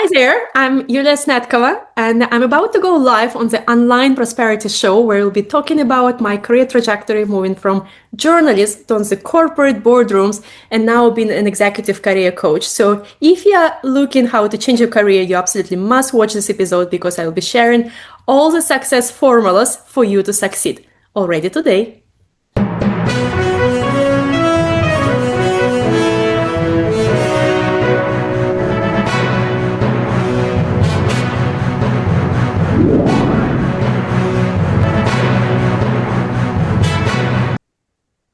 Hi there, I'm Julia Snedkova, and I'm about to go live on the Online Prosperity Show, where we'll be talking about my career trajectory moving from journalist to the corporate boardrooms and now being an executive career coach. So if you're looking how to change your career, you absolutely must watch this episode because I will be sharing all the success formulas for you to succeed already today.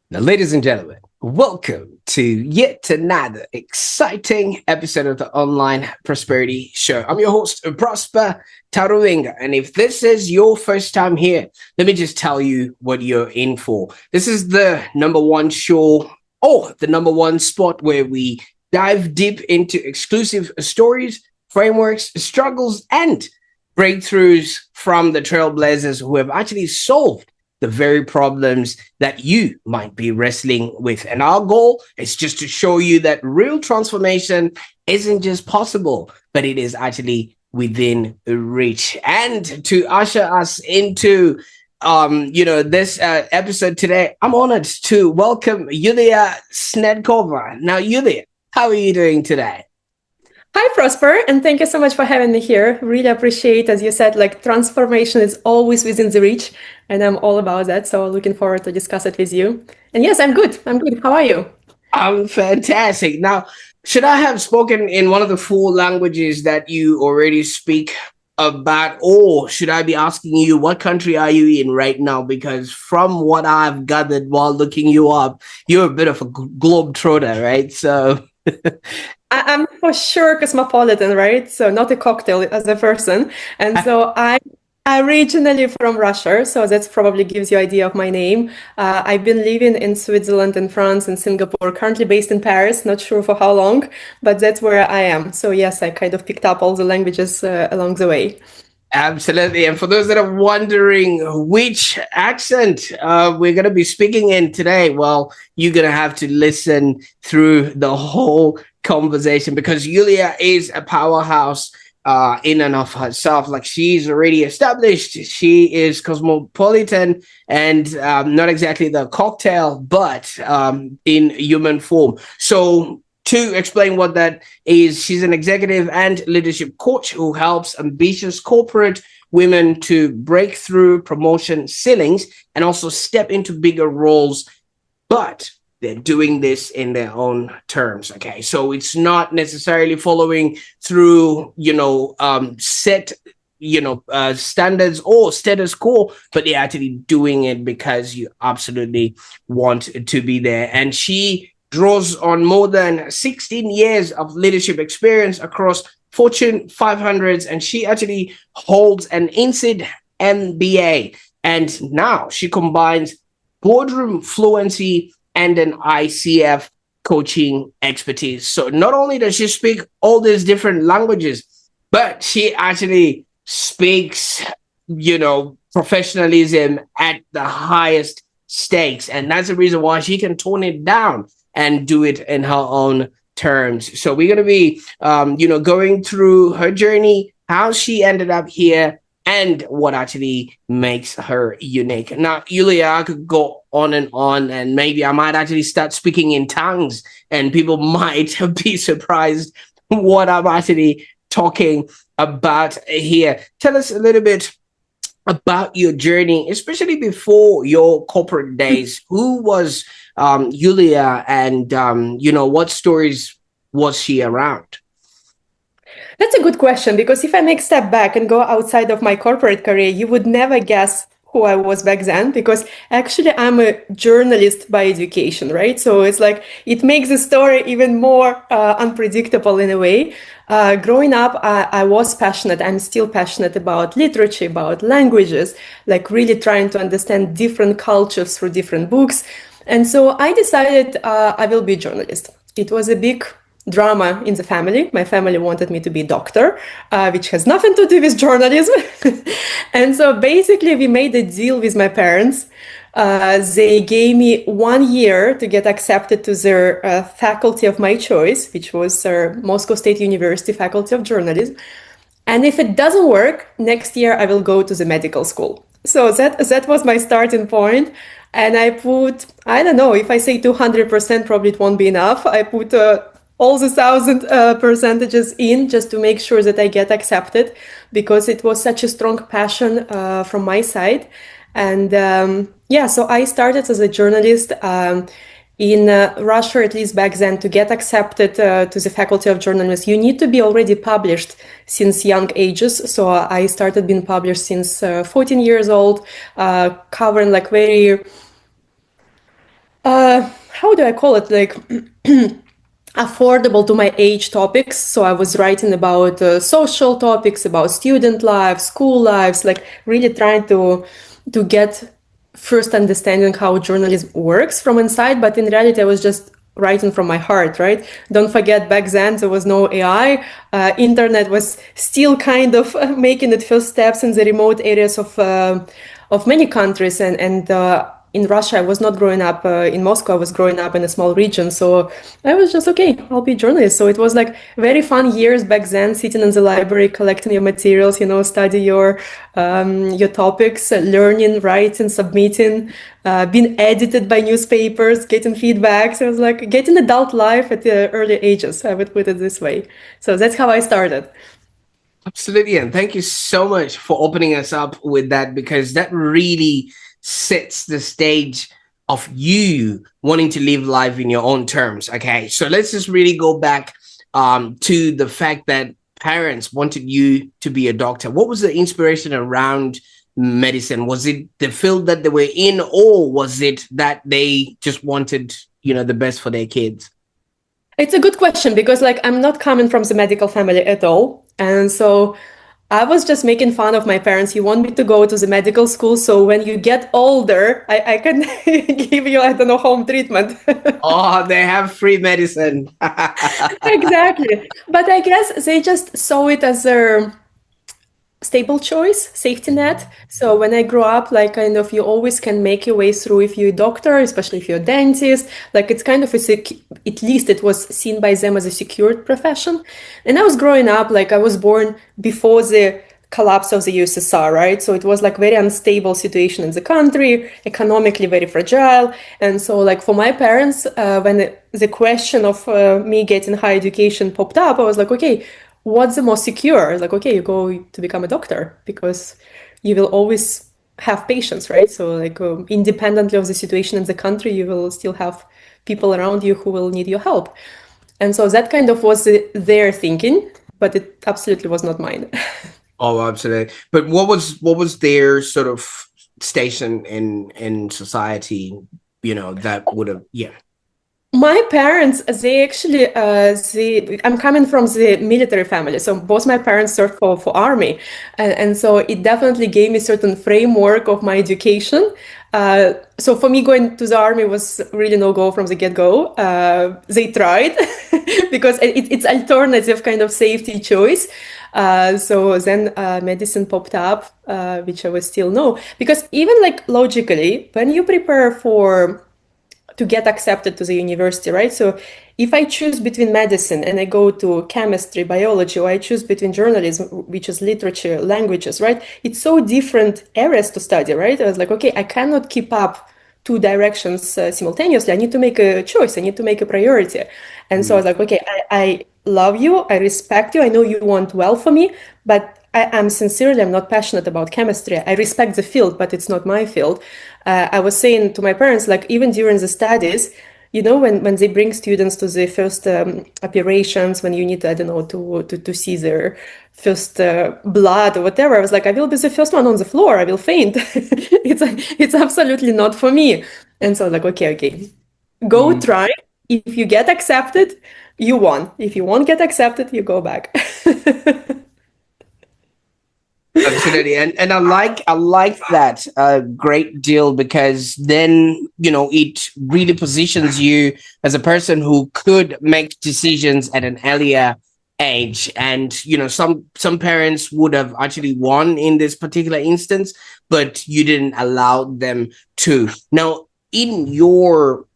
Now, ladies and gentlemen, welcome to yet another exciting episode of the Online Prosperity Show. I'm your host, Prosper Taruvinga, and if this is your first time here, let me just tell you what you're in for. This is the number one show, or the number one spot where we dive deep into exclusive stories, frameworks, struggles, and breakthroughs from the trailblazers who have actually solved the very problems that you might be wrestling with. And our goal is just to show you that real transformation isn't just possible, but it is actually within reach. And to usher us into this episode today, I'm honored to welcome Julia Snedkova. Now, Julia, how are you doing today? Hi, Prosper, and thank you so much for having me here. Really appreciate, as you said, transformation is always within the reach, and I'm all about that. So looking forward to discuss it with you. And yes, I'm good. How are you? I'm fantastic. Now, should I have spoken in one of the four languages that you already speak about, or should I be asking you what country are you in right now? Because from what I've gathered while looking you up, you're a bit of a globetrotter, right? So I'm for sure cosmopolitan, right? So not a cocktail as a person. And so I'm originally from Russia, so that probably gives you an idea of my name. I've been living in Switzerland and France and Singapore, currently based in Paris, not sure for how long, but that's where I am. So yes, I kind of picked up all the languages along the way. Absolutely. And for those that are wondering which accent we're going to be speaking in today, well, you're going to have to listen through the whole conversation because Julia is a powerhouse in and of herself. Like, she's already established. She is cosmopolitan and not exactly the cocktail, but in human form. So to explain what that is, she's an executive and leadership coach who helps ambitious corporate women to break through promotion ceilings and also step into bigger roles, but they're doing this in their own terms. Okay, so it's not necessarily following through, set standards or status quo, but they're actually doing it because you absolutely want to be there. And she draws on more than 16 years of leadership experience across Fortune 500s, and she actually holds an INSEAD MBA. And now she combines boardroom fluency and an ICF coaching expertise. So not only does she speak all these different languages, but she actually speaks, professionalism at the highest stakes. And that's the reason why she can tone it down and do it in her own terms. So we're going to be, going through her journey, how she ended up here, and what actually makes her unique. Now, Julia, I could go on, and maybe I might actually start speaking in tongues, and people might be surprised what I'm actually talking about here. Tell us a little bit about your journey, especially before your corporate days. Who was Julia, and what stories was she around? That's a good question, because if I make a step back and go outside of my corporate career, you would never guess who I was back then, because actually I'm a journalist by education, right? So it's like, it makes the story even more unpredictable in a way. Growing up, I was passionate. I'm still passionate about literature, about languages, like really trying to understand different cultures through different books. And so I decided I will be a journalist. It was a big drama in the family. My family wanted me to be a doctor, which has nothing to do with journalism. And so basically we made a deal with my parents They gave me 1 year to get accepted to their faculty of my choice, which was Moscow State University Faculty of Journalism. And if it doesn't work, next year I will go to the medical school. So that was my starting point. And I put, I don't know, if I say 200%, probably it won't be enough. I put all the 1,000 percentages in just to make sure that I get accepted, because it was such a strong passion from my side. And yeah, so I started as a journalist. In Russia, at least back then, to get accepted to the Faculty of Journalism, you need to be already published since young ages. So I started being published since 14 years old, covering like very, how do I call it, like affordable to my age topics. So I was writing about social topics, about student lives, school lives, like really trying to get first understanding how journalism works from inside. But in reality, I was just writing from my heart, right? Don't forget, back then there was no AI. Internet was still kind of making its first steps in the remote areas of many countries, and in Russia, I was not growing up in Moscow. I was growing up in a small region. So I was just, okay, I'll be a journalist. So it was like very fun years back then, sitting in the library, collecting your materials, study your topics, learning, writing, submitting, being edited by newspapers, getting feedback. So it was like getting adult life at the early ages, I would put it this way. So that's how I started. Absolutely. And thank you so much for opening us up with that, because that really sets the stage of you wanting to live life in your own terms. Okay, so let's just really go back to the fact that parents wanted you to be a doctor. What was the inspiration around medicine? Was it the field that they were in, or was it that they just wanted, the best for their kids? It's a good question, because like I'm not coming from the medical family at all. And so I was just making fun of my parents. You want me to go to the medical school, so when you get older, I can give you, I don't know, home treatment. Oh, they have free medicine. Exactly. But I guess they just saw it as a stable choice, safety net. So when I grew up, like kind of you always can make your way through if you're a doctor, especially if you're a dentist. Like it's kind of at least it was seen by them as a secured profession. And I was growing up, like I was born before the collapse of the USSR, right? So it was like very unstable situation in the country, economically very fragile. And so like for my parents, when the question of me getting higher education popped up, I was like, okay, what's the most secure? Like, okay, you go to become a doctor, because you will always have patients, right? So like independently of the situation in the country, you will still have people around you who will need your help. And so that kind of was their thinking, but it absolutely was not mine. Oh, absolutely. But what was their sort of station in society, that would have, yeah. My parents, they actually, I'm coming from the military family. So both my parents served for army. And so it definitely gave me certain framework of my education. So for me, going to the army was really no go from the get-go. They tried because it's alternative kind of safety choice. So then medicine popped up, which I was still no. Because even like logically, when you prepare to get accepted to the university, right? So if I choose between medicine and I go to chemistry, biology, or I choose between journalism, which is literature, languages, right? It's so different areas to study, right? I was like, okay, I cannot keep up two directions simultaneously. I need to make a choice. I need to make a priority. And so I was like, okay, I love you. I respect you. I know you want well for me, but I'm not passionate about chemistry. I respect the field, but it's not my field. I was saying to my parents, like even during the studies, when they bring students to the first operations, when you need, I don't know, to see their first blood or whatever, I was like, I will be the first one on the floor. I will faint. It's absolutely not for me. And so like, okay, go try. If you get accepted, you won. If you won't get accepted, you go back. Absolutely. And I like that a great deal, because then, it really positions you as a person who could make decisions at an earlier age, and some parents would have actually won in this particular instance, but you didn't allow them to. Now, in your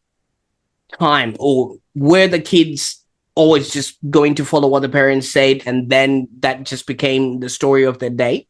time, or were the kids always just going to follow what the parents said, and then that just became the story of their day?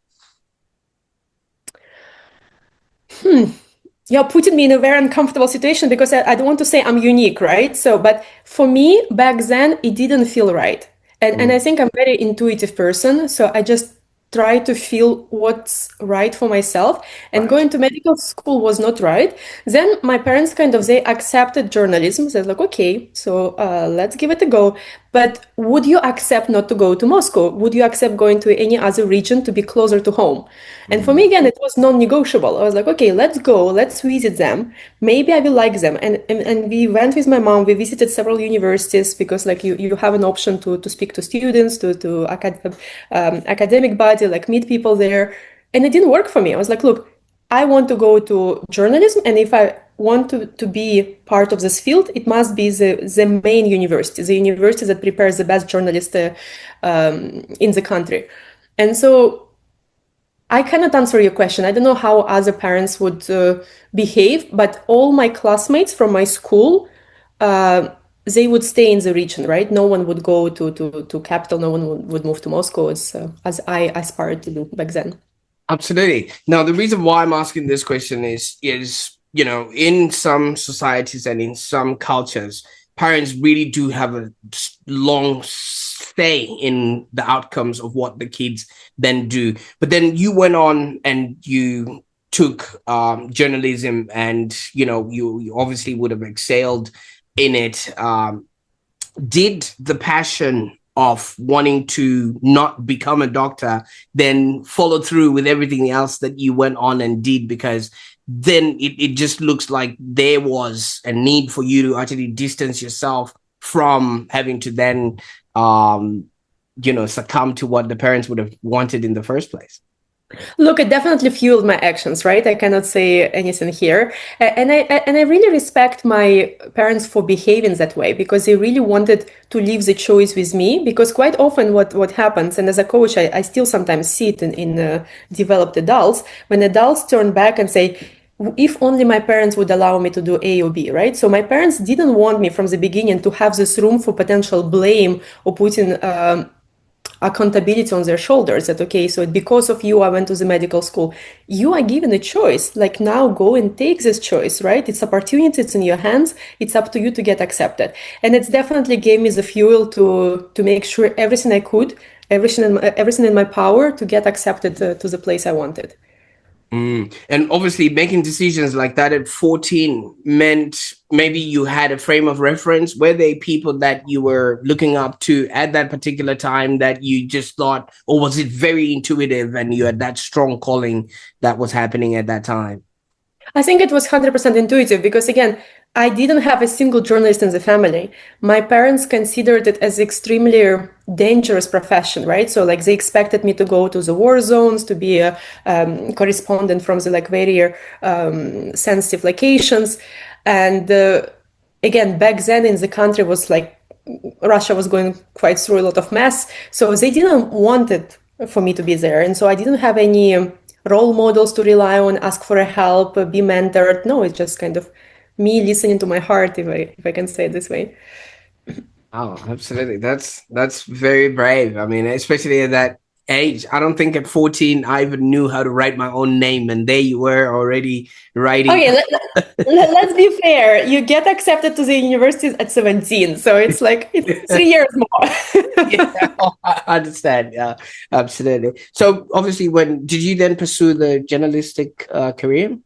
You're putting me in a very uncomfortable situation because I don't want to say I'm unique, right? So, but for me, back then, it didn't feel right. And I think I'm a very intuitive person. So I just try to feel what's right for myself. And Right. going to medical school was not right. Then my parents they accepted journalism. They're like, okay, so let's give it a go. But would you accept not to go to Moscow? Would you accept going to any other region to be closer to home? And for me, again, it was non-negotiable. I was like, okay, let's go, let's visit them. Maybe I will like them. And we went with my mom. We visited several universities because like you have an option to speak to students, to academic body, like meet people there. And it didn't work for me. I was like, look, I want to go to journalism, and if I want to be part of this field, it must be the main university, the university that prepares the best journalists in the country. And so I cannot answer your question. I don't know how other parents would behave, but all my classmates from my school, uh, they would stay in the region, right? No one would go to capital. No one would move to Moscow as I aspired to do back then. Absolutely. Now, the reason why I'm asking this question is in some societies and in some cultures, parents really do have a long stay in the outcomes of what the kids then do. But then you went on and you took journalism, and you obviously would have excelled in it. Did the passion of wanting to not become a doctor then follow through with everything else that you went on and did? Because then it just looks like there was a need for you to actually distance yourself from having to then succumb to what the parents would have wanted in the first place. Look, it definitely fueled my actions, right? I cannot say anything here. And I really respect my parents for behaving that way, because they really wanted to leave the choice with me. Because quite often what happens, and as a coach, I still sometimes see it in developed adults, when adults turn back and say, if only my parents would allow me to do A or B, right? So my parents didn't want me from the beginning to have this room for potential blame or putting accountability on their shoulders, that okay, so because of you I went to the medical school. You are given a choice, like now go and take this choice, right? It's opportunity, it's in your hands, it's up to you to get accepted. And it's definitely gave me the fuel to make sure everything I could, everything in my power to get accepted to the place I wanted. And obviously making decisions like that at 14 meant maybe you had a frame of reference. Were they people that you were looking up to at that particular time that you just thought, or was it very intuitive and you had that strong calling that was happening at that time? I think it was 100% intuitive because, again, I didn't have a single journalist in the family. My parents considered it as extremely dangerous profession, right? So, like, they expected me to go to the war zones, to be a correspondent from the like very sensitive locations, and again, back then in the country was like Russia was going quite through a lot of mess, so they didn't want it for me to be there, and so I didn't have any role models to rely on, ask for a help, be mentored. No, it's just kind of me listening to my heart, if I can say it this way. Oh, absolutely. That's very brave. I mean, especially at that age. I don't think at 14 I even knew how to write my own name, and there you were already writing. Okay, let's be fair. You get accepted to the universities at 17, so it's like it's 3 years more. Yeah, I understand. Yeah, absolutely. So obviously, when did you then pursue the journalistic career?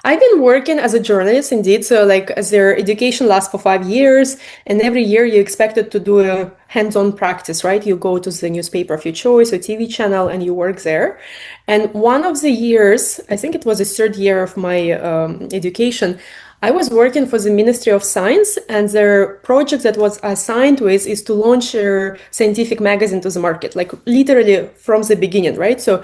I've been working as a journalist, indeed. So, like, as their education lasts for 5 years, and every year you're expected to do a hands-on practice, right? You go to the newspaper of your choice or TV channel, and you work there. And one of the years, I think it was the third year of my education, I was working for the Ministry of Science, and their project that was assigned with is to launch a scientific magazine to the market, like literally from the beginning, right? So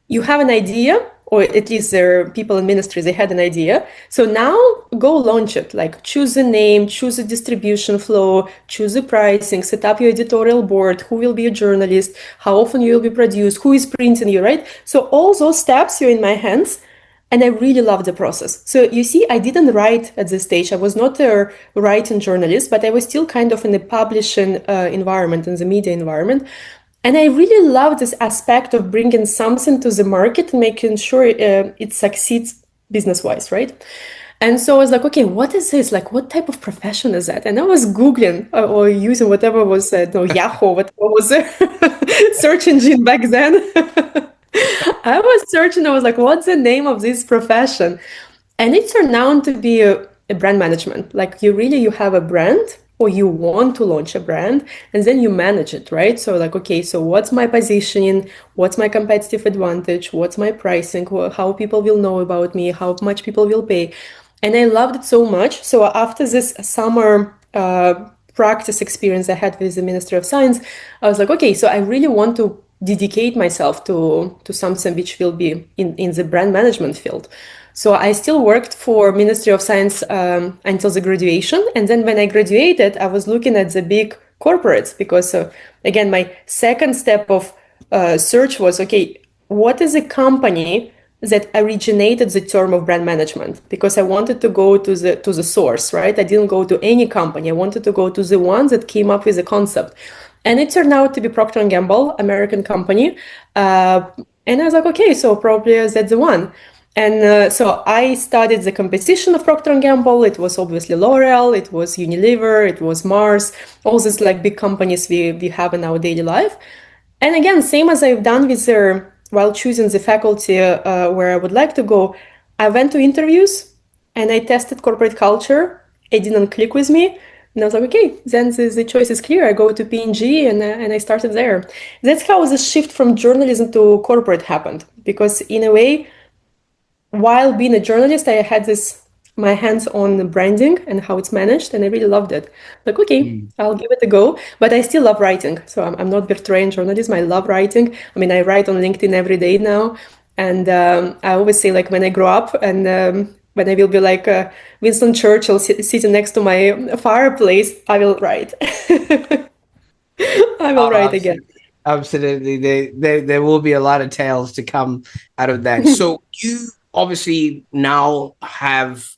you have an idea or at least their people in ministry, they had an idea. So now go launch it. Like choose a name, choose a distribution flow, choose a pricing, set up your editorial board, who will be a journalist, how often you will be produced, who is printing you, right? So all those steps are in my hands. And I really love the process. So you see, I didn't write at this stage. I was not a writing journalist, but I was still kind of in the publishing environment, in the media environment. And I really love this aspect of bringing something to the market and making sure it succeeds business-wise, right? And so I was like, okay, what is this? Like, what type of profession is that? And I was Googling or using whatever was, no, Yahoo, what was the search engine back then. I was searching, I was like, what's the name of this profession? And it turned out to be a brand management. Like you have a brand or you want to launch a brand and then you manage it, right? So like, okay, so what's my positioning? What's my competitive advantage? What's my pricing? How people will know about me? How much people will pay? And I loved it so much. So after this summer practice experience I had with the Ministry of Science, I was like, okay, so I really want to dedicate myself to something which will be in the brand management field. So I still worked for Ministry of Science until the graduation. And then when I graduated, I was looking at the big corporates because, again, my second step of search was, okay, what is a company that originated the term of brand management? Because I wanted to go to the source, right? I didn't go to any company. I wanted to go to the ones that came up with the concept. And it turned out to be Procter & Gamble, American company. And I was like, okay, so probably that's the one. And so I studied the composition of Procter & Gamble. It was obviously L'Oreal, it was Unilever, it was Mars, all these like big companies we have in our daily life. And again, same as I've done with while choosing the faculty where I would like to go, I went to interviews and I tested corporate culture. It didn't click with me. And I was like, okay, then the choice is clear. I go to P&G and I started there. That's how the shift from journalism to corporate happened. Because in a way, while being a journalist, I had my hands on branding and how it's managed, and I really loved it. Like, okay, I'll give it a go, but I still love writing. So I'm not betraying journalism. I love writing. I mean, I write on LinkedIn every day now. And I always say, like, when I grow up and when I will be like Winston Churchill sitting next to my fireplace, I will write. I will write again. Absolutely. There will be a lot of tales to come out of that. So you obviously now have,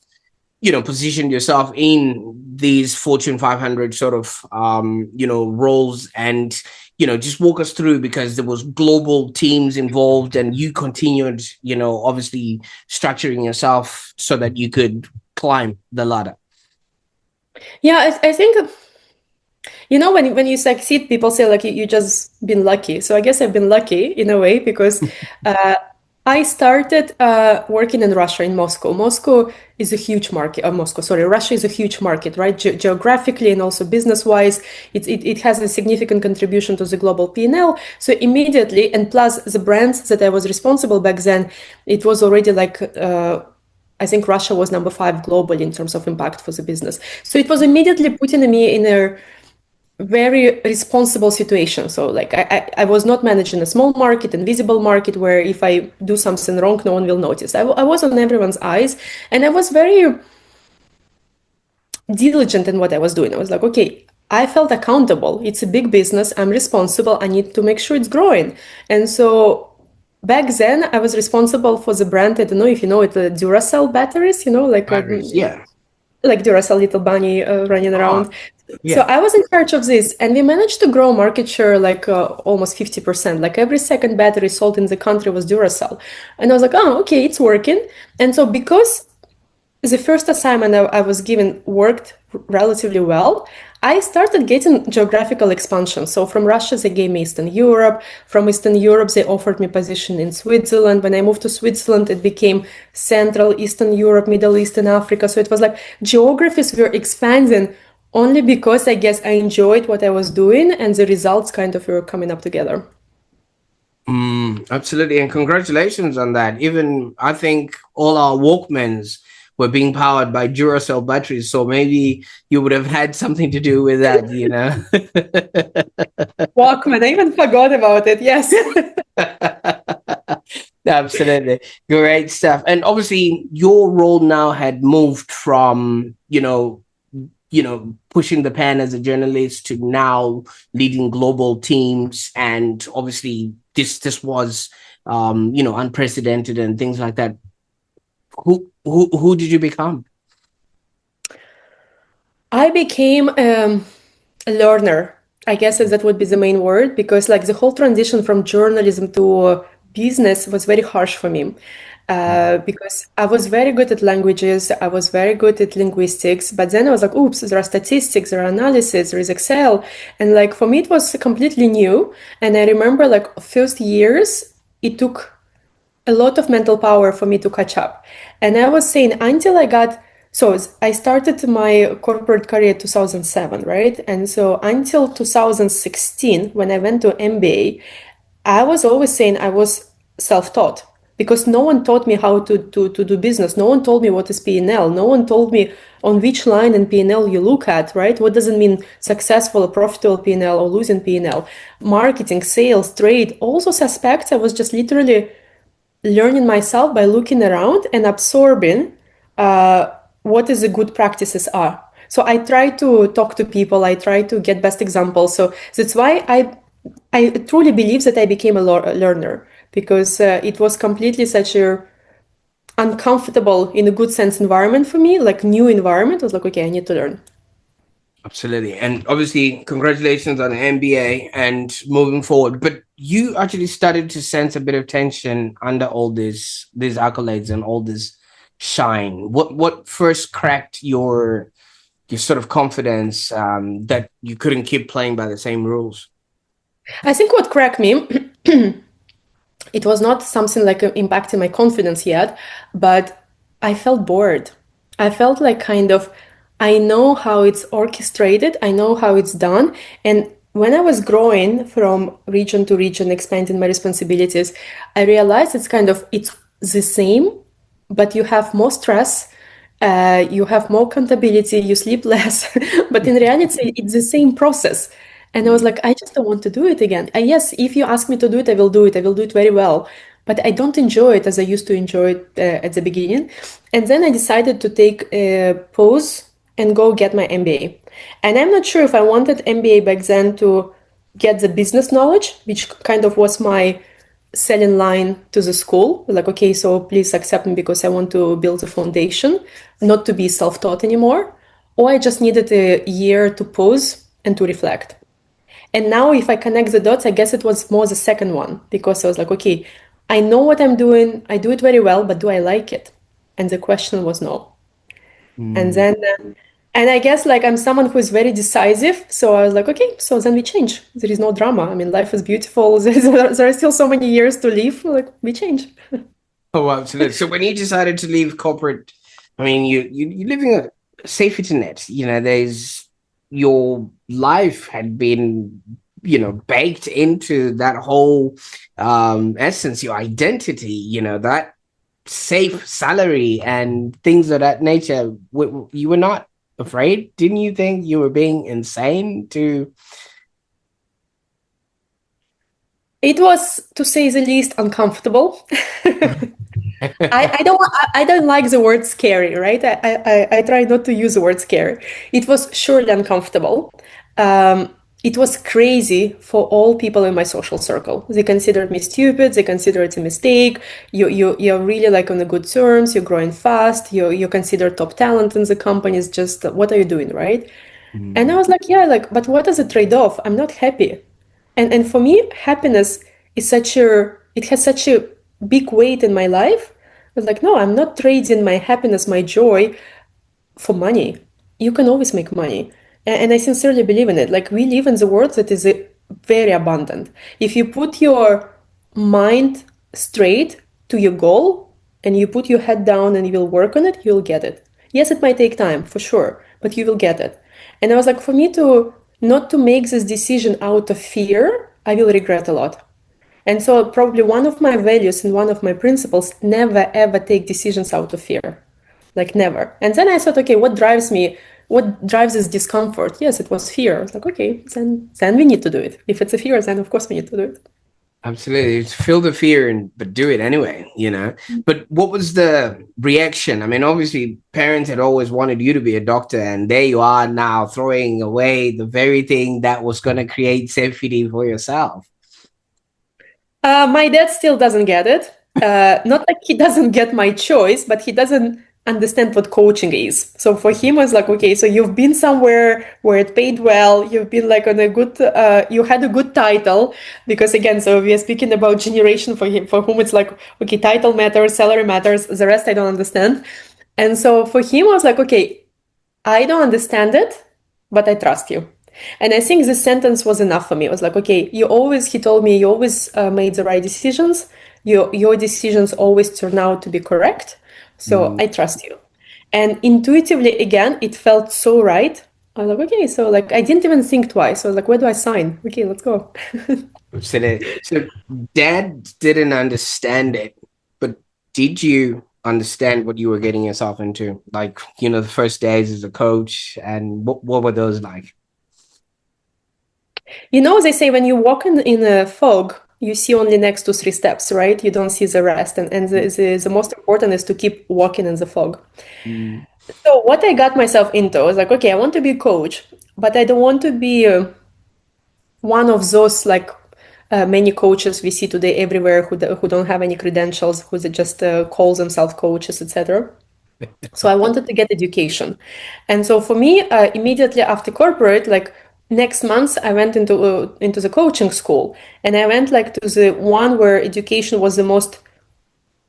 positioned yourself in these Fortune 500 sort of, roles and, just walk us through, because there was global teams involved and you continued, obviously structuring yourself so that you could climb the ladder. Yeah, I think, when you succeed, people say like you just been lucky. So I guess I've been lucky in a way because I started working in Russia, in Moscow. Moscow is a huge market. Russia is a huge market, right? Geographically and also business-wise, it has a significant contribution to the global P&L. So immediately, and plus the brands that I was responsible back then, it was already like, I think Russia was number 5 globally in terms of impact for the business. So it was immediately putting me in a very responsible situation. So like I was not managing a small market, invisible market, where if I do something wrong, no one will notice. I was on everyone's eyes, and I was very diligent in what I was doing. I was like, okay, I felt accountable. It's a big business. I'm responsible. I need to make sure it's growing. And so back then I was responsible for the brand. I don't know if you know it, the Duracell batteries, Batteries, yeah. Like Duracell little bunny running around. Yeah. So I was in charge of this, and we managed to grow market share like almost 50%. Like every second battery sold in the country was Duracell. And I was like, oh, okay, it's working. And so because the first assignment I was given worked relatively well, I started getting geographical expansion. So from Russia, they gave me Eastern Europe. From Eastern Europe, they offered me position in Switzerland. When I moved to Switzerland, it became Central, Eastern Europe, Middle East, and Africa. So it was like geographies were expanding only because I guess I enjoyed what I was doing and the results kind of were coming up together. Absolutely. And congratulations on that. Even I think all our Walkmans were being powered by Duracell batteries. So maybe you would have had something to do with that, Walkman, I even forgot about it. Yes. Absolutely. Great stuff. And obviously your role now had moved from, pushing the pen as a journalist to now leading global teams. And obviously this was unprecedented and things like that. Who did you become? I became a learner. I guess that would be the main word, because like the whole transition from journalism to business was very harsh for me. Because I was very good at languages, I was very good at linguistics, but then I was like, oops, there are statistics, there are analysis, there is Excel. And like for me, it was completely new. And I remember like first years, it took a lot of mental power for me to catch up. And I was saying until I got, so I started my corporate career 2007, right? And so until 2016, when I went to MBA, I was always saying I was self-taught, because no one taught me how to do business. No one told me what is P&L. No one told me on which line in P&L you look at, right? What does it mean successful or profitable P&L or losing P&L? Marketing, sales, trade, all those aspects, I was just literally learning myself by looking around and absorbing what is the good practices are. So I try to talk to people, I try to get best examples. So that's why I truly believe that I became a learner, because it was completely such a uncomfortable, in a good sense, environment for me, like new environment. I was like, okay, I need to learn. Absolutely. And obviously, congratulations on the MBA and moving forward. But you actually started to sense a bit of tension under all these accolades and all this shine. What first cracked your sort of confidence that you couldn't keep playing by the same rules? I think what cracked me, it was not something like impacting my confidence yet, but I felt bored. I felt like kind of, I know how it's orchestrated, I know how it's done. And when I was growing from region to region, expanding my responsibilities, I realized it's the same, but you have more stress, you have more accountability, you sleep less. But in reality, it's the same process. And I was like, I just don't want to do it again. Yes, if you ask me to do it, I will do it. I will do it very well. But I don't enjoy it as I used to enjoy it at the beginning. And then I decided to take a pause and go get my MBA. And I'm not sure if I wanted MBA back then to get the business knowledge, which kind of was my selling line to the school. Like, okay, so please accept me because I want to build a foundation, not to be self-taught anymore. Or I just needed a year to pause and to reflect. And now if I connect the dots, I guess it was more the second one, because I was like, okay, I know what I'm doing. I do it very well, but do I like it? And the question was no. And then, and I guess like I'm someone who is very decisive. So I was like, okay, so then we change. There is no drama. I mean, life is beautiful. There are still so many years to live. Like we change. Oh, absolutely. So when you decided to leave corporate, I mean, you're living a safety net. There's your life had been, baked into that whole essence, your identity. That safe salary and things of that nature. You were not afraid? Didn't you think you were being insane to? It was, to say the least, uncomfortable. I don't like the word scary, right? I try not to use the word scary. It was surely uncomfortable. It was crazy for all people in my social circle. They considered me stupid. They consider it a mistake. You're really like on the good terms. You're growing fast. You're considered top talent in the company. It's just what are you doing, right? And I was like, yeah, like, but what is the trade-off? I'm not happy. And for me, happiness is it has such a big weight in my life. I was like, no, I'm not trading my happiness, my joy for money. You can always make money. And I sincerely believe in it. Like we live in the world that is very abundant. If you put your mind straight to your goal and you put your head down and you will work on it, you'll get it. Yes, it might take time for sure, but you will get it. And I was like, for me to not to make this decision out of fear, I will regret a lot. And so probably one of my values and one of my principles, never ever take decisions out of fear. Like never. And then I thought, okay, what drives me? What drives this discomfort? Yes, it was fear. I was like, okay, then we need to do it. If it's a fear, then of course we need to do it. Absolutely. Feel the fear but do it anyway, you know. But what was the reaction? I mean, obviously parents had always wanted you to be a doctor, and there you are now throwing away the very thing that was going to create safety for yourself. My dad still doesn't get it. Not like he doesn't get my choice, but he doesn't understand what coaching is. So for him, it's like, okay, so you've been somewhere where it paid well. You've been like on a good, you had a good title. Because again, so we are speaking about generation for him, for whom it's like, okay, title matters, salary matters. The rest I don't understand. And so for him, I was like, okay, I don't understand it, but I trust you. And I think this sentence was enough for me. I was like, okay, he told me, you always made the right decisions. Your decisions always turn out to be correct. So Mm. I trust you. And intuitively, again, it felt so right. I was like, okay, so like I didn't even think twice. I was like, where do I sign? Okay, let's go. So dad didn't understand it, but did you understand what you were getting yourself into? Like, you know, the first days as a coach, and what were those like? You know, they say when you walk in a fog, you see only next to three steps, right? You don't see the rest. And the most important is to keep walking in the fog. Mm. So what I got myself into, I was like, okay, I want to be a coach, but I don't want to be one of those like many coaches we see today everywhere who don't have any credentials, who just call themselves coaches, etc. So I wanted to get education. And so for me, immediately after corporate, like next month, I went into the coaching school, and I went like to the one where education was the most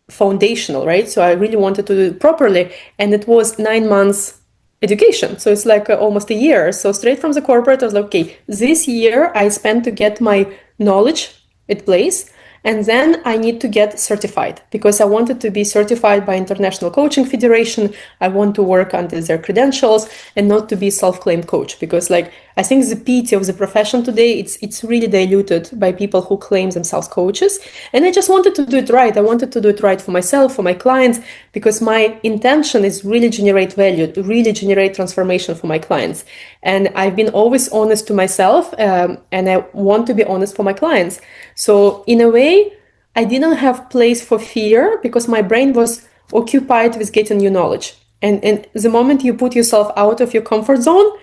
foundational, right? So I really wanted to do it properly, and it was 9 months education. So it's like almost a year. So straight from the corporate, I was like, okay, this year I spent to get my knowledge in place. And then I need to get certified because I wanted to be certified by International Coaching Federation. I want to work under their credentials and not to be self-claimed coach because like I think the pity of the profession today, it's really diluted by people who claim themselves coaches. And I just wanted to do it right. I wanted to do it right for myself, for my clients, because my intention is really generate value, to really generate transformation for my clients. And I've been always honest to myself, and I want to be honest for my clients. So in a way, I didn't have place for fear because my brain was occupied with getting new knowledge. And the moment you put yourself out of your comfort zone,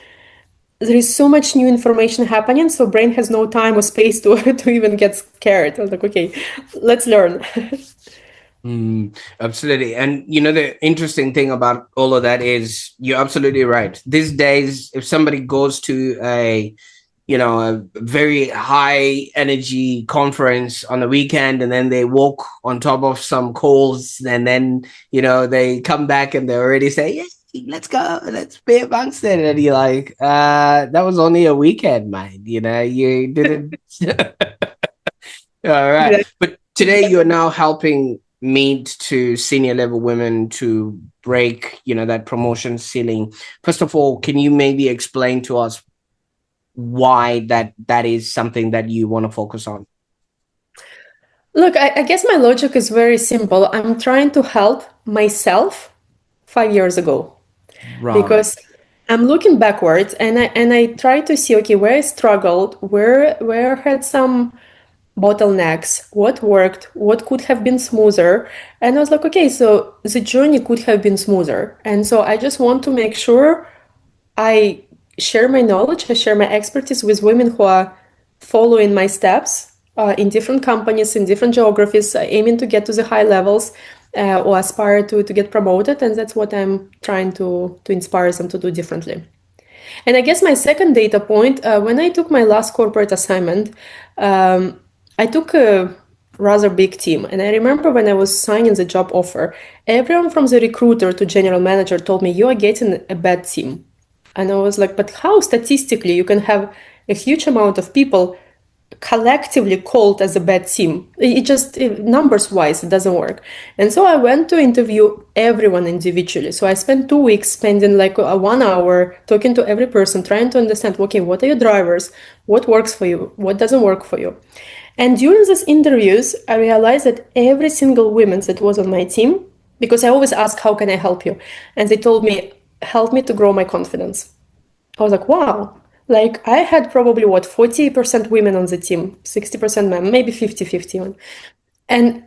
there is so much new information happening, so brain has no time or space to to even get scared. I was like, okay, let's learn. Absolutely. And you know, the interesting thing about all of that is you're absolutely right. These days, if somebody goes to a very high energy conference on the weekend and then they walk on top of some coals and then, you know, they come back and they already say, yeah, let's go, let's be amongst it. And you're like, that was only a weekend, mate. You know, you didn't. All right. But today you're now helping meet to senior level women to break, you know, that promotion ceiling. First of all, can you maybe explain to us why that is something that you want to focus on? Look, I guess my logic is very simple. I'm trying to help myself 5 years ago Right. because I'm looking backwards and I try to see, okay, where I struggled, where I had some bottlenecks, what worked, what could have been smoother. And I was like, okay, so the journey could have been smoother. And so I just want to make sure I share my knowledge, I share my expertise with women who are following my steps in different companies, in different geographies, aiming to get to the high levels or aspire to get promoted. And that's what I'm trying to inspire them to do differently. And I guess my second data point, when I took my last corporate assignment, I took a rather big team. And I remember when I was signing the job offer, everyone from the recruiter to general manager told me, you are getting a bad team. And I was like, but how statistically you can have a huge amount of people collectively called as a bad team? It just, numbers wise, it doesn't work. And so I went to interview everyone individually. So I spent 2 weeks spending like 1 hour talking to every person, trying to understand, okay, what are your drivers? What works for you? What doesn't work for you? And during these interviews, I realized that every single woman that was on my team, because I always ask, how can I help you? And they told me, help me to grow my confidence. I was like, wow, Like I had probably 40% women on the team, 60% men, maybe 50-50 on. And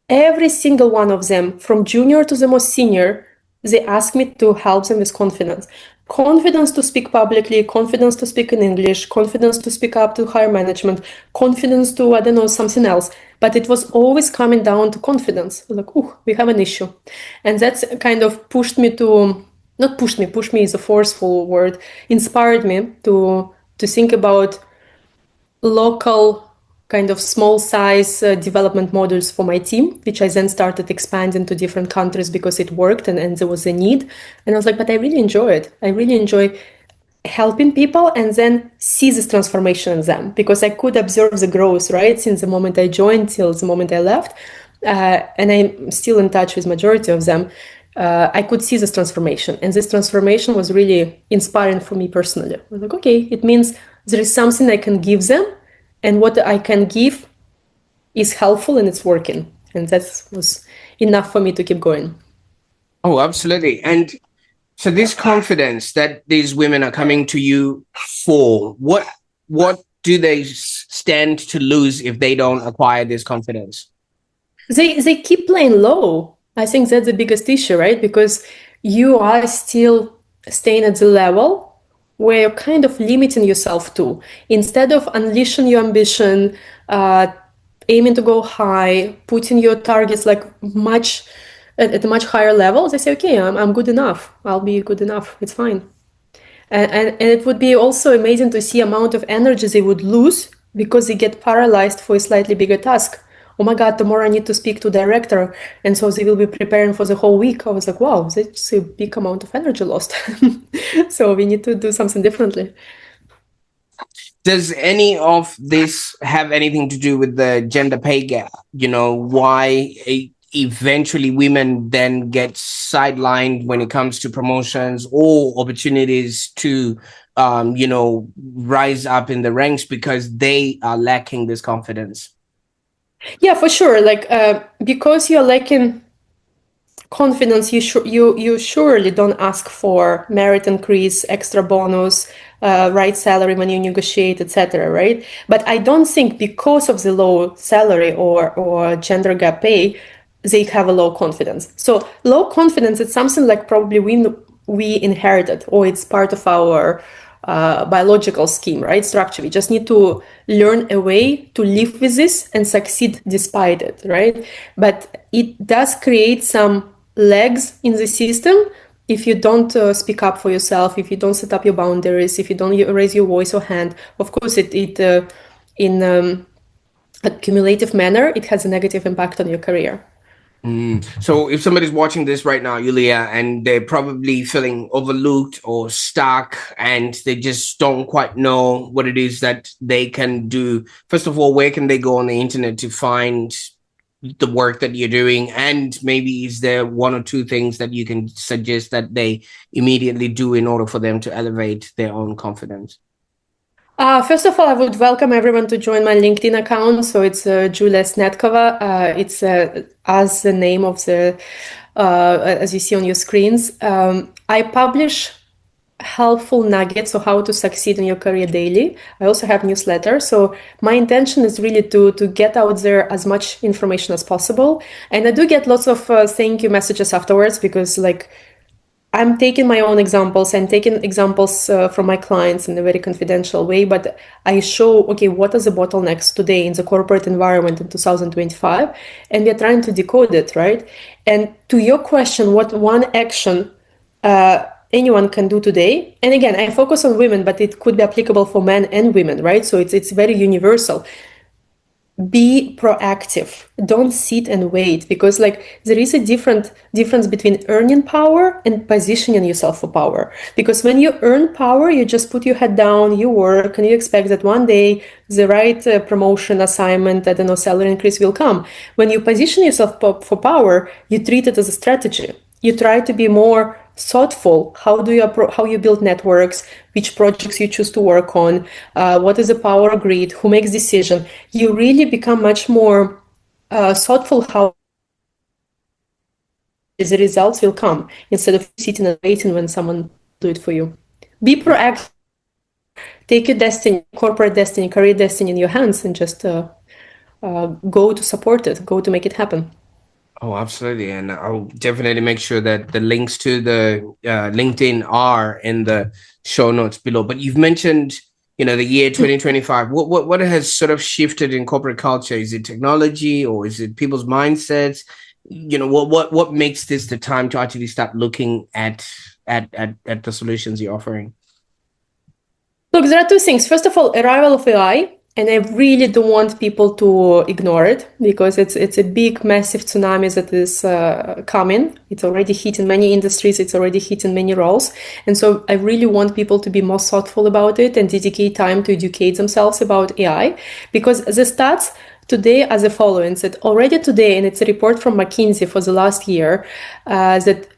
every single one of them, from junior to the most senior, they ask me to help them with confidence. Confidence to speak publicly, confidence to speak in English, confidence to speak up to higher management, confidence to, I don't know, something else. But it was always coming down to confidence. Like, we have an issue. And that's kind of pushed me to, not pushed me, push me is a forceful word, inspired me to think about local kind of small size development modules for my team, which I then started expanding to different countries because it worked and there was a need. And I was like, but I really enjoy it. I really enjoy helping people and then see this transformation in them because I could observe the growth, right? Since the moment I joined till the moment I left. And I'm still in touch with majority of them. I could see this transformation. And this transformation was really inspiring for me personally. I was like, okay, it means there is something I can give them and what I can give is helpful and it's working. And that was enough for me to keep going. Oh, absolutely. And so this confidence that these women are coming to you for, what do they stand to lose if they don't acquire this confidence? They keep playing low. I think that's the biggest issue, right? Because you are still staying at the level where you're kind of limiting yourself to. Instead of unleashing your ambition, aiming to go high, putting your targets like much at a much higher level, they say, okay, I'm good enough. I'll be good enough. It's fine. And it would be also amazing to see amount of energy they would lose because they get paralyzed for a slightly bigger task. Oh my God, tomorrow I need to speak to director. And so they will be preparing for the whole week. I was like, wow, that's a big amount of energy lost. So we need to do something differently. Does any of this have anything to do with the gender pay gap? You know, why eventually women then get sidelined when it comes to promotions or opportunities to, rise up in the ranks because they are lacking this confidence? Yeah, for sure. Like, because you're lacking confidence, you surely don't ask for merit increase, extra bonus, right salary when you negotiate, etc. Right? But I don't think because of the low salary or gender gap pay, they have a low confidence. So low confidence is something like probably we inherited, or it's part of our biological scheme, right? Structure. We just need to learn a way to live with this and succeed despite it, right? But it does create some legs in the system if you don't speak up for yourself, if you don't set up your boundaries, if you don't raise your voice or hand. Of course, in a cumulative manner, it has a negative impact on your career. So if somebody's watching this right now, Julia, and they're probably feeling overlooked or stuck and they just don't quite know what it is that they can do, first of all, where can they go on the internet to find the work that you're doing? And maybe is there one or two things that you can suggest that they immediately do in order for them to elevate their own confidence? First of all, I would welcome everyone to join my LinkedIn account. So it's Julia Snedkova. It's as the name of the, as you see on your screens. I publish helpful nuggets of how to succeed in your career daily. I also have newsletters. So my intention is really to get out there as much information as possible. And I do get lots of thank you messages afterwards because I'm taking my own examples. I'm taking examples from my clients in a very confidential way, but I show, okay, what are the bottlenecks today in the corporate environment in 2025? And we're trying to decode it, right? And to your question, what one action anyone can do today? And again, I focus on women, but it could be applicable for men and women, right? So it's very universal. Be proactive. Don't sit and wait because there is a difference between earning power and positioning yourself for power. Because when you earn power, you just put your head down, you work, and you expect that one day the right promotion, assignment, I don't know, salary increase will come. When you position yourself for power, you treat it as a strategy. You try to be more thoughtful. How you build networks, which projects you choose to work on, what is the power grid, who makes decision. You really become much more thoughtful how the results will come instead of sitting and waiting when someone do it for you. Be proactive. take your destiny, corporate destiny, career destiny in your hands and just go to support it, go to make it happen. Oh, absolutely. And I'll definitely make sure that the links to the LinkedIn are in the show notes below. But you've mentioned, the year 2025. What has sort of shifted in corporate culture? Is it technology or is it people's mindsets? What makes this the time to actually start looking at the solutions you're offering? Look, there are two things. First of all, arrival of AI, and I really don't want people to ignore it because it's a big, massive tsunami that is coming. It's already hitting many industries. It's already hitting many roles. And so I really want people to be more thoughtful about it and dedicate time to educate themselves about AI, because the stats today are the following: that already today, and it's a report from McKinsey for the last year, that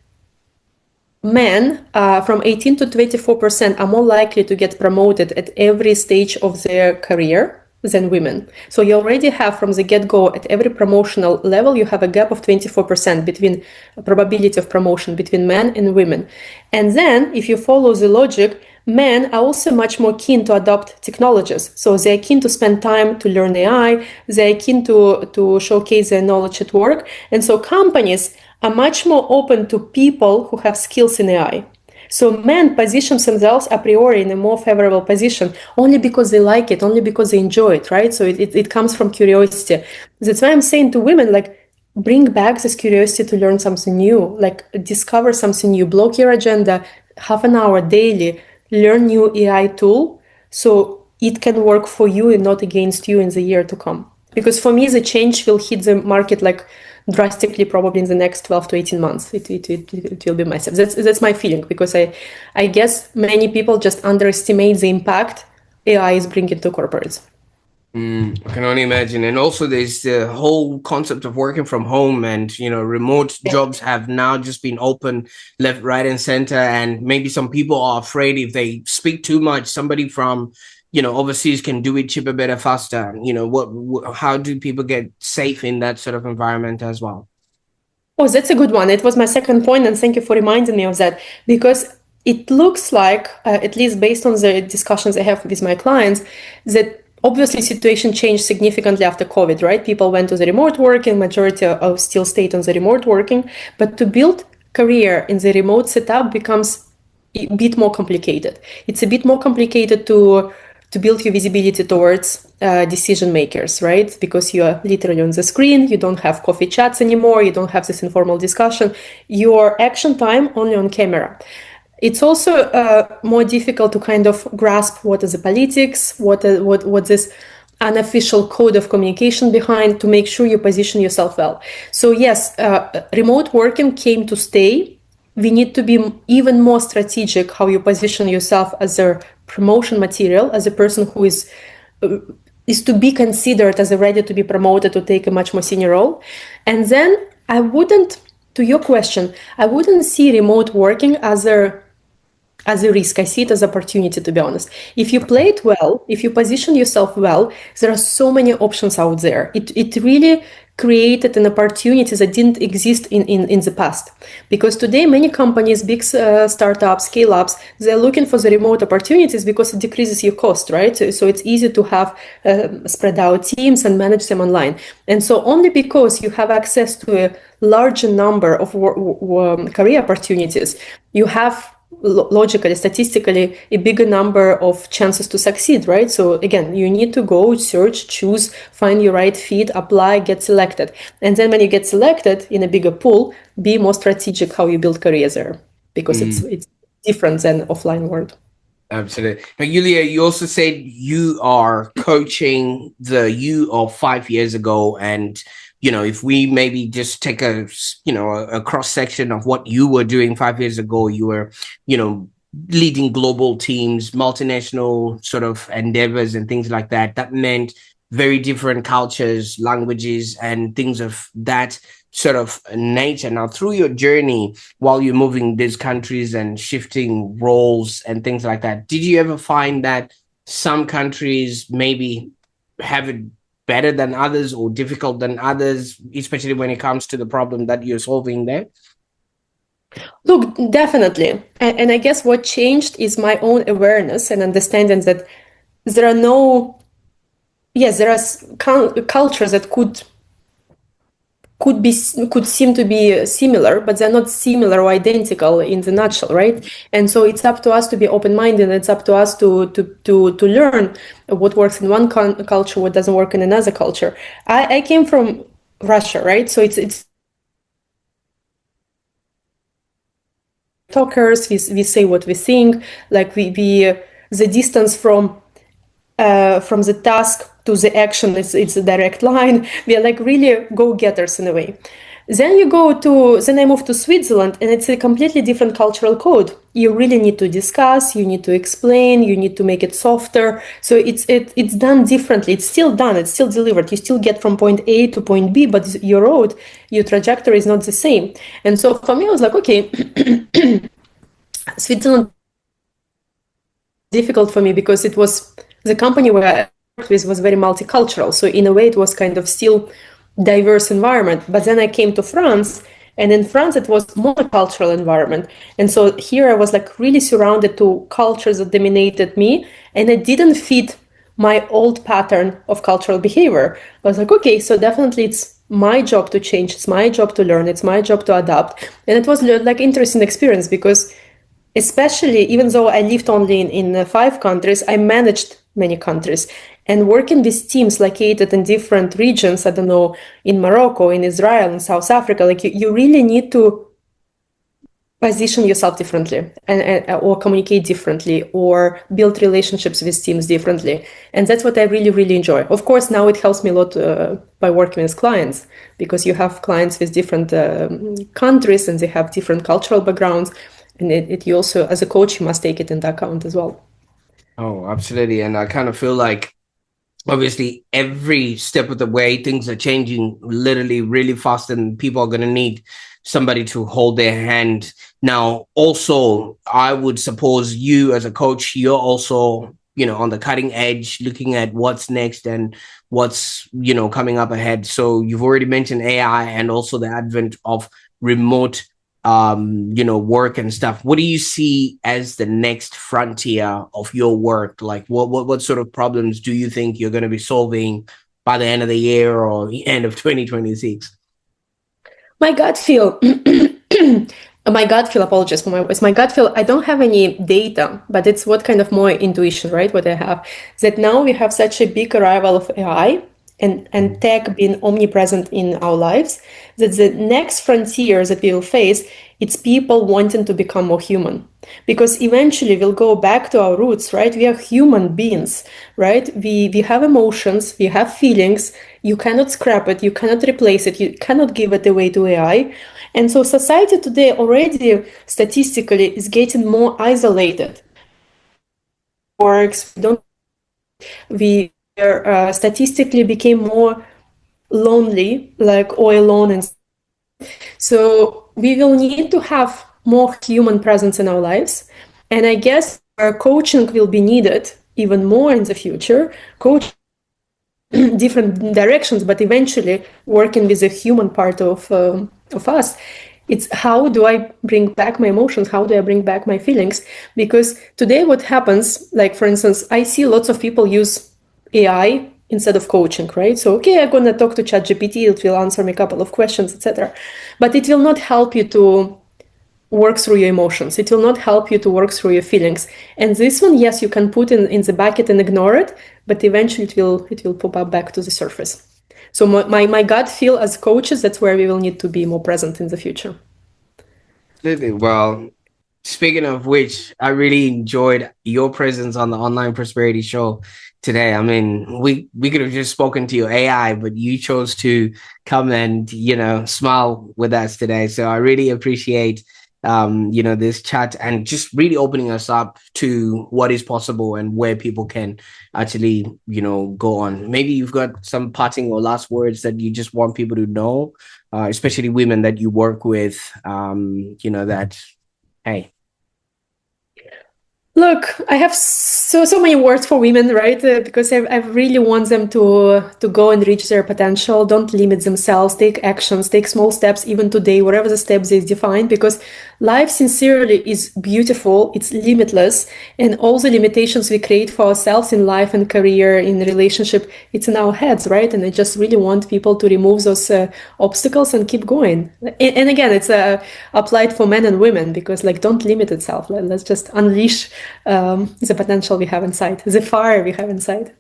men from 18 to 24% are more likely to get promoted at every stage of their career than women. So you already have from the get-go at every promotional level, you have a gap of 24% between probability of promotion between men and women. And then if you follow the logic, men are also much more keen to adopt technologies. So they're keen to spend time to learn AI, they're keen to showcase their knowledge at work. And so companies are much more open to people who have skills in AI. So men position themselves a priori in a more favorable position only because they like it, only because they enjoy it, right? So it comes from curiosity. That's why I'm saying to women, like, bring back this curiosity to learn something new, like discover something new, block your agenda, half an hour daily, learn new AI tool so it can work for you and not against you in the year to come. Because for me, the change will hit the market like drastically probably in the next 12 to 18 months. It will be massive. That's my feeling, because I guess many people just underestimate the impact AI is bringing to corporates. I can only imagine. And also there's the whole concept of working from home, and, remote jobs have now just been open left, right, and center. And maybe some people are afraid if they speak too much, somebody from, overseas can do it cheaper, better, faster. How do people get safe in that sort of environment as well? Oh, that's a good one. It was my second point, and thank you for reminding me of that, because it looks like, at least based on the discussions I have with my clients, that obviously situation changed significantly after COVID, right? People went to the remote working, majority of still stayed on the remote working, but to build career in the remote setup becomes a bit more complicated. It's a bit more complicated to build your visibility towards decision makers, right? Because you are literally on the screen, you don't have coffee chats anymore, you don't have this informal discussion, your action time only on camera. It's also more difficult to kind of grasp what is the politics, what this unofficial code of communication behind, to make sure you position yourself well. So yes, remote working came to stay. We need to be even more strategic how you position yourself as a promotion material, as a person who is to be considered as a ready to be promoted to take a much more senior role. And then I wouldn't, to your question, I wouldn't see remote working as a risk. I see it as opportunity, to be honest. If you play it well, if you position yourself well, there are so many options out there. It really created an opportunity that didn't exist in the past. Because today, many companies, big startups, scale-ups, they're looking for the remote opportunities because it decreases your cost, right? So it's easy to have spread out teams and manage them online. And so only because you have access to a larger number of career opportunities, you have logically, statistically, a bigger number of chances to succeed, right? So again, you need to go search, choose, find your right fit, apply, get selected. And then when you get selected in a bigger pool, be more strategic how you build careers there, because it's different than offline world. Absolutely. Now, Julia, you also said you are coaching the you of 5 years ago. And, if we maybe just take a cross section of what you were doing 5 years ago, you were, leading global teams, multinational sort of endeavors and things like that. That meant very different cultures, languages, and things of that sort of nature. Now, through your journey, while you're moving these countries and shifting roles and things like that, did you ever find that some countries maybe have it better than others or difficult than others, especially when it comes to the problem that you're solving there? Look, definitely. And I guess what changed is my own awareness and understanding that there are no, yes, there are cultures that could seem to be similar, but they're not similar or identical in the nutshell, right? And so it's up to us to be open-minded. It's up to us to learn what works in one culture, what doesn't work in another culture. I came from Russia, right? So it's talkers. We say what we think. Like we the distance from the task to the action, it's a direct line. We are like really go-getters in a way. Then I moved to Switzerland, and it's a completely different cultural code. You really need to discuss, you need to explain, you need to make it softer. So it's done differently. It's still done, it's still delivered. You still get from point A to point B, but your trajectory is not the same. And so for me, I was like, okay, Switzerland difficult for me because it was the company where I worked with was very multicultural. So in a way, it was kind of still diverse environment. But then I came to France, and in France, it was monocultural environment. And so here I was like really surrounded to cultures that dominated me, and it didn't fit my old pattern of cultural behavior. I was like, okay, so definitely it's my job to change. It's my job to learn. It's my job to adapt. And it was like interesting experience because especially even though I lived only in 5 countries, I managed many countries. And working with teams located in different regions, I don't know, in Morocco, in Israel, in South Africa, like you really need to position yourself differently or communicate differently or build relationships with teams differently. And that's what I really, really enjoy. Of course, now it helps me a lot by working with clients because you have clients with different countries and they have different cultural backgrounds. And you also, as a coach, you must take it into account as well. Oh, absolutely. And I kind of feel like obviously every step of the way things are changing literally really fast, and people are going to need somebody to hold their hand. Now also, I would suppose you as a coach, you're also, you know, on the cutting edge looking at what's next and what's, you know, coming up ahead. So you've already mentioned AI and also the advent of remote you know, work and stuff. What do you see as the next frontier of your work? Like what sort of problems do you think you're going to be solving by the end of the year or the end of 2026? My gut feel, apologies for my voice. My gut feel, I don't have any data, but it's what kind of more intuition, right? What I have, that now we have such a big arrival of AI and tech being omnipresent in our lives, that the next frontier that we will face, it's people wanting to become more human. Because eventually we'll go back to our roots, right? We are human beings, right? We have emotions, we have feelings. You cannot scrap it, you cannot replace it, you cannot give it away to AI. And so society today already statistically is getting more isolated. Works, we statistically became more lonely, like all alone. And so we will need to have more human presence in our lives. And I guess our coaching will be needed even more in the future. Coach different directions, but eventually working with the human part of us. It's how do I bring back my emotions? How do I bring back my feelings? Because today what happens, like for instance, I see lots of people use AI instead of coaching, right? So, okay, I'm going to talk to ChatGPT, it will answer me a couple of questions, etc. But it will not help you to work through your emotions. It will not help you to work through your feelings. And this one, yes, you can put in the bucket and ignore it, but eventually it will pop up back to the surface. So my gut feel as coaches, that's where we will need to be more present in the future. Well, speaking of which, I really enjoyed your presence on the Online Prosperity Show today. I mean, we could have just spoken to your AI, but you chose to come and, you know, smile with us today. So I really appreciate you know, this chat and just really opening us up to what is possible and where people can actually, you know, go on. Maybe you've got some parting or last words that you just want people to know, especially women that you work with, you know, that, hey. Look, I have so many words for women, right? Because I really want them to go and reach their potential. Don't limit themselves. Take actions. Take small steps, even today, whatever the steps they define. Because life, sincerely, is beautiful. It's limitless, and all the limitations we create for ourselves in life and career, in relationship, it's in our heads, right? And I just really want people to remove those obstacles and keep going. And again, it's applied for men and women because, like, don't limit itself. Let's just unleash the potential we have inside, the fire we have inside.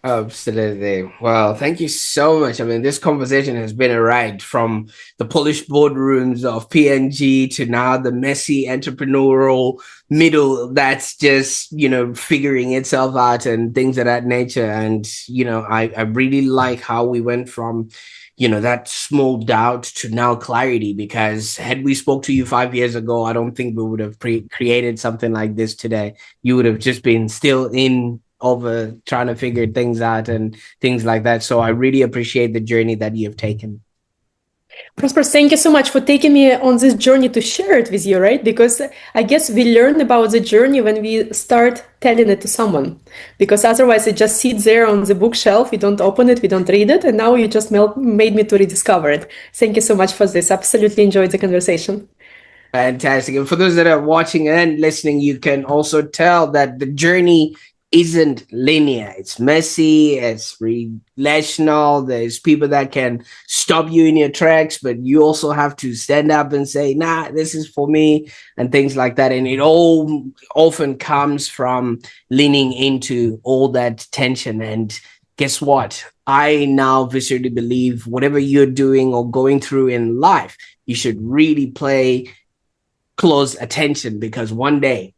Absolutely. Well, thank you so much. I mean, this conversation has been a ride from the polished boardrooms of PNG to now the messy entrepreneurial middle that's just, figuring itself out and things of that nature. And, I really like how we went from, that small doubt to now clarity, because had we spoke to you 5 years ago, I don't think we would have created something like this today. You would have just been still in over trying to figure things out and things like that. So I really appreciate the journey that you've taken. Prosper, thank you so much for taking me on this journey to share it with you, right? Because I guess we learn about the journey when we start telling it to someone. Because otherwise it just sits there on the bookshelf, we don't open it, we don't read it, and now you just made me to rediscover it. Thank you so much for this. Absolutely enjoyed the conversation. Fantastic. And for those that are watching and listening, you can also tell that the journey isn't linear. It's messy, it's relational. There's people that can stop you in your tracks, but you also have to stand up and say, nah, this is for me, and things like that. And it all often comes from leaning into all that tension. And guess what? I now viscerally believe whatever you're doing or going through in life, you should really play close attention, because one day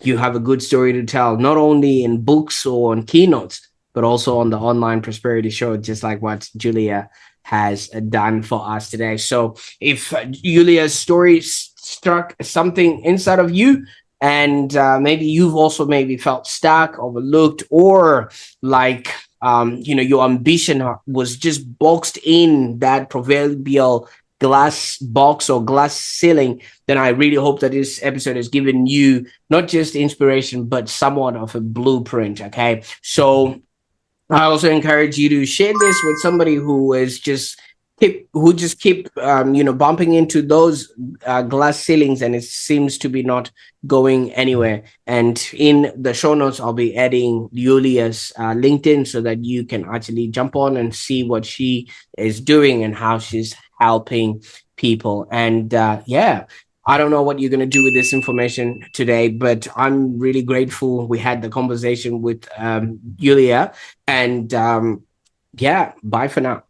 you have a good story to tell, not only in books or on keynotes, but also on the online prosperity show, just like what Julia has done for us today. So if Julia's story struck something inside of you, and maybe you've also maybe felt stuck, overlooked, or like your ambition was just boxed in that proverbial glass box or glass ceiling, then I really hope that this episode has given you not just inspiration, but somewhat of a blueprint. Okay. So I also encourage you to share this with somebody who is just keep bumping into those glass ceilings, and it seems to be not going anywhere. And in the show notes, I'll be adding Julia's LinkedIn so that you can actually jump on and see what she is doing and how she's helping people. And I don't know what you're going to do with this information today, but I'm really grateful we had the conversation with Julia. And bye for now.